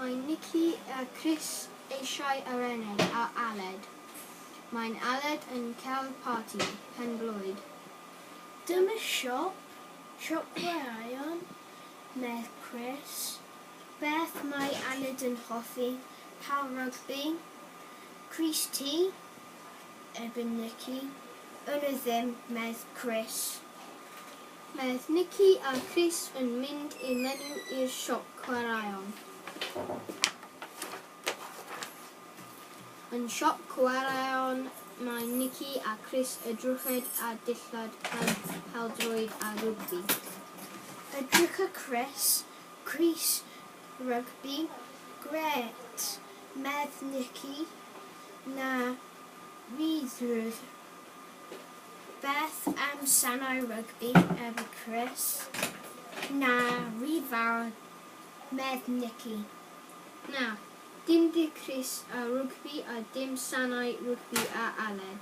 Mae Nicky a Chris eisiau arenau a Aled. Mae'n Aled yn cael parti pen blwydd. Dyma siop gwaraeon, medd Chris. Beth mae Aled yn hoffi? Pal rygbi, Chris T, erbyn Nicky. Yna ddim, medd Chris. Mae Nicky a Chris yn mynd I menyw i'r siop chwaraeon. Yn siop chwaraeon, mae Nicky a Chris edrychad a dillad peldroed a rygbi. Edrych a Chris rygbi, gret, medd Nicky, na ryddrwydd. Beth am sanau rygbi efo Chris? Na rifar, medd Nicky. Na, dim di Chris a rygbi a dim sanau rygbi a Aled.